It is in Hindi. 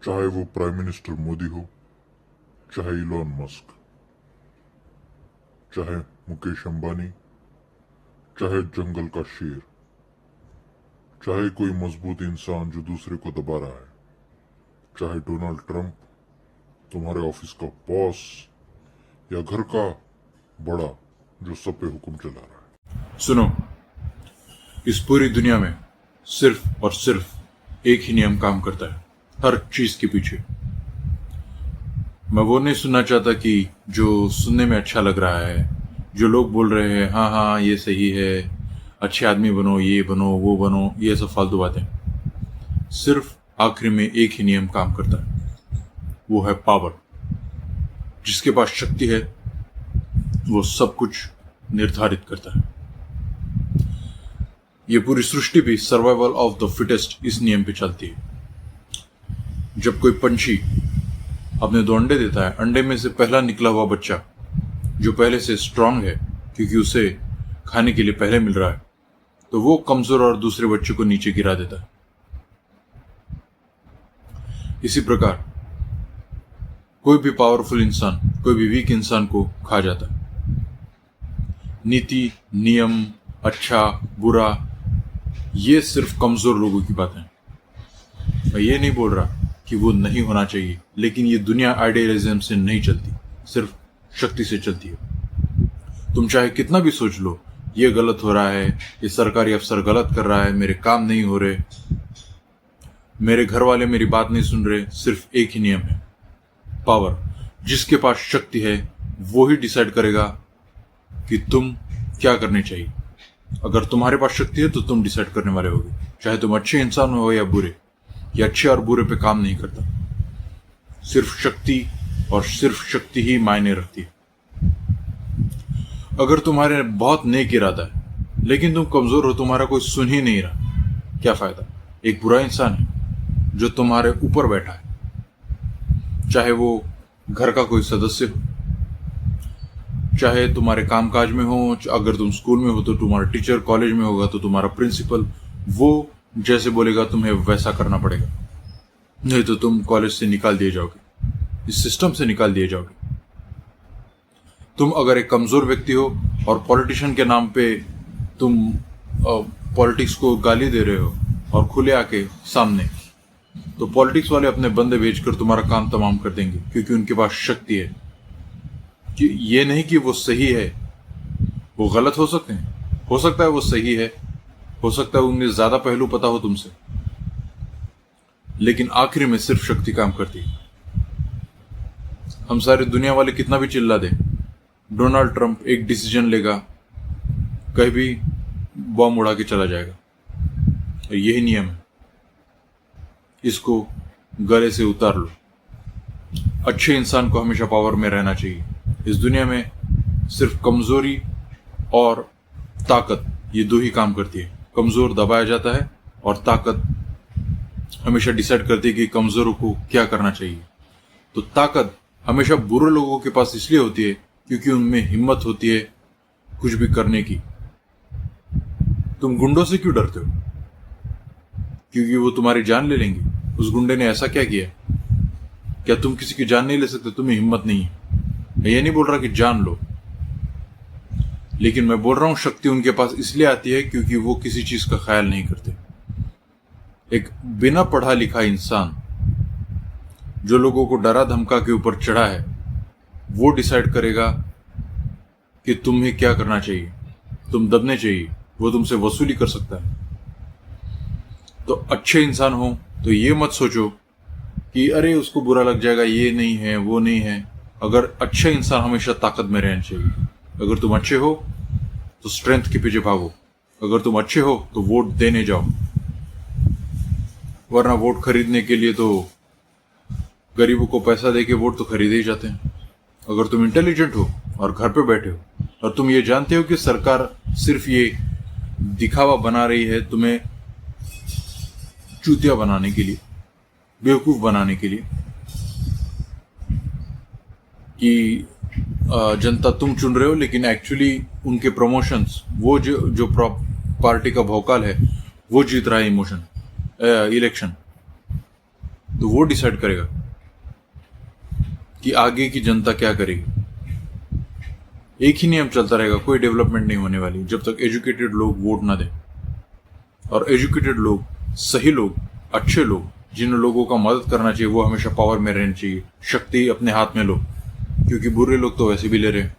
चाहे वो प्राइम मिनिस्टर मोदी हो, चाहे इलॉन मस्क, चाहे मुकेश अंबानी, चाहे जंगल का शेर, चाहे कोई मजबूत इंसान जो दूसरे को दबा रहा है, चाहे डोनाल्ड ट्रंप, तुम्हारे ऑफिस का बॉस, या घर का बड़ा जो सब पे हुक्म चला रहा है। सुनो, इस पूरी दुनिया में सिर्फ और सिर्फ एक ही नियम काम करता है हर चीज के पीछे। मैं वो नहीं सुनना चाहता कि जो सुनने में अच्छा लग रहा है, जो लोग बोल रहे हैं हाँ हाँ ये सही है, अच्छे आदमी बनो, ये बनो, वो बनो, ये सब फालतू बातें। सिर्फ आखिर में एक ही नियम काम करता है, वो है पावर। जिसके पास शक्ति है वो सब कुछ निर्धारित करता है। ये पूरी सृष्टि भी सर्वाइवल ऑफ द फिटेस्ट इस नियम पे चलती है। जब कोई पंछी अपने दो अंडे देता है, अंडे में से पहला निकला हुआ बच्चा जो पहले से स्ट्रांग है क्योंकि उसे खाने के लिए पहले मिल रहा है, तो वो कमजोर और दूसरे बच्चे को नीचे गिरा देता है। इसी प्रकार कोई भी पावरफुल इंसान कोई भी वीक इंसान को खा जाता है। नीति, नियम, अच्छा, बुरा, ये सिर्फ कमजोर लोगों की बात है। मैं ये नहीं बोल रहा कि वो नहीं होना चाहिए, लेकिन ये दुनिया आइडियलिज्म से नहीं चलती, सिर्फ शक्ति से चलती है। तुम चाहे कितना भी सोच लो ये गलत हो रहा है, ये सरकारी अफसर गलत कर रहा है, मेरे काम नहीं हो रहे, मेरे घर वाले मेरी बात नहीं सुन रहे, सिर्फ एक ही नियम है, पावर। जिसके पास शक्ति है वो ही डिसाइड करेगा कि तुम क्या करने चाहिए। अगर तुम्हारे पास शक्ति है तो तुम डिसाइड करने वाले होगे, चाहे तुम अच्छे इंसान हो या बुरे। ये अच्छे और बुरे पे काम नहीं करता, सिर्फ शक्ति और सिर्फ शक्ति ही मायने रखती है। अगर तुम्हारे बहुत नेक इरादा है लेकिन तुम कमजोर हो, तुम्हारा कोई सुन ही नहीं रहा, क्या फायदा। एक बुरा इंसान है जो तुम्हारे ऊपर बैठा है, चाहे वो घर का कोई सदस्य हो, चाहे तुम्हारे कामकाज में हो, अगर तुम स्कूल में हो तो तुम्हारा टीचर, कॉलेज में होगा तो तुम्हारा प्रिंसिपल, वो जैसे बोलेगा तुम्हें वैसा करना पड़ेगा, नहीं तो तुम कॉलेज से निकाल दिए जाओगे, इस सिस्टम से निकाल दिए जाओगे। तुम अगर एक कमजोर व्यक्ति हो और पॉलिटिशियन के नाम पे तुम पॉलिटिक्स को गाली दे रहे हो और खुले आके सामने, तो पॉलिटिक्स वाले अपने बंदे भेजकर तुम्हारा काम तमाम कर देंगे, क्योंकि उनके पास शक्ति है। कि ये नहीं कि वो सही है, वो गलत हो सकते हैं, हो सकता है वो सही है, हो सकता है उन्हें ज्यादा पहलू पता हो तुमसे, लेकिन आखिर में सिर्फ शक्ति काम करती है। हम सारी दुनिया वाले कितना भी चिल्ला दे, डोनाल्ड ट्रंप एक डिसीजन लेगा, कहीं भी बॉम्ब उड़ा के चला जाएगा। और यही नियम है, इसको गले से उतार लो। अच्छे इंसान को हमेशा पावर में रहना चाहिए। इस दुनिया में सिर्फ कमजोरी और ताकत, ये दो ही काम करती है। कमजोर दबाया जाता है और ताकत हमेशा डिसाइड करती है कि कमजोरों को क्या करना चाहिए। तो ताकत हमेशा बुरे लोगों के पास इसलिए होती है क्योंकि उनमें हिम्मत होती है कुछ भी करने की। तुम गुंडों से क्यों डरते हो? क्योंकि वो तुम्हारी जान ले लेंगे। उस गुंडे ने ऐसा क्या किया? क्या तुम किसी की जान नहीं ले सकते? तुम्हें हिम्मत नहीं है। मैं ये नहीं बोल रहा कि जान लो, लेकिन मैं बोल रहा हूं शक्ति उनके पास इसलिए आती है क्योंकि वो किसी चीज का ख्याल नहीं करते। एक बिना पढ़ा लिखा इंसान जो लोगों को डरा धमका के ऊपर चढ़ा है, वो डिसाइड करेगा कि तुम्हें क्या करना चाहिए, तुम दबने चाहिए, वो तुमसे वसूली कर सकता है। तो अच्छे इंसान हो तो ये मत सोचो कि अरे उसको बुरा लग जाएगा, ये नहीं है, वो नहीं है। अगर अच्छे इंसान हमेशा ताकत में रहना चाहिए। अगर तुम अच्छे हो तो स्ट्रेंथ के पीछे भागो, अगर तुम अच्छे हो तो वोट देने जाओ, वरना वोट खरीदने के लिए तो गरीबों को पैसा देके वोट तो खरीदे ही जाते हैं। अगर तुम इंटेलिजेंट हो और घर पे बैठे हो और तुम ये जानते हो कि सरकार सिर्फ ये दिखावा बना रही है तुम्हें चूतिया बनाने के लिए, बेवकूफ बनाने के लिए, कि जनता तुम चुन रहे हो, लेकिन एक्चुअली उनके प्रमोशंस, वो जो पार्टी का भौकाल है वो जीत रहा है इलेक्शन, तो वो डिसाइड करेगा कि आगे की जनता क्या करेगी। एक ही नियम चलता रहेगा, कोई डेवलपमेंट नहीं होने वाली जब तक एजुकेटेड लोग वोट ना दें। और एजुकेटेड लोग, सही लोग, अच्छे लोग, जिन लोगों का मदद करना चाहिए वो हमेशा पावर में रहनी चाहिए। शक्ति अपने हाथ में लो, क्योंकि बुरे लोग तो वैसे भी ले रहे हैं।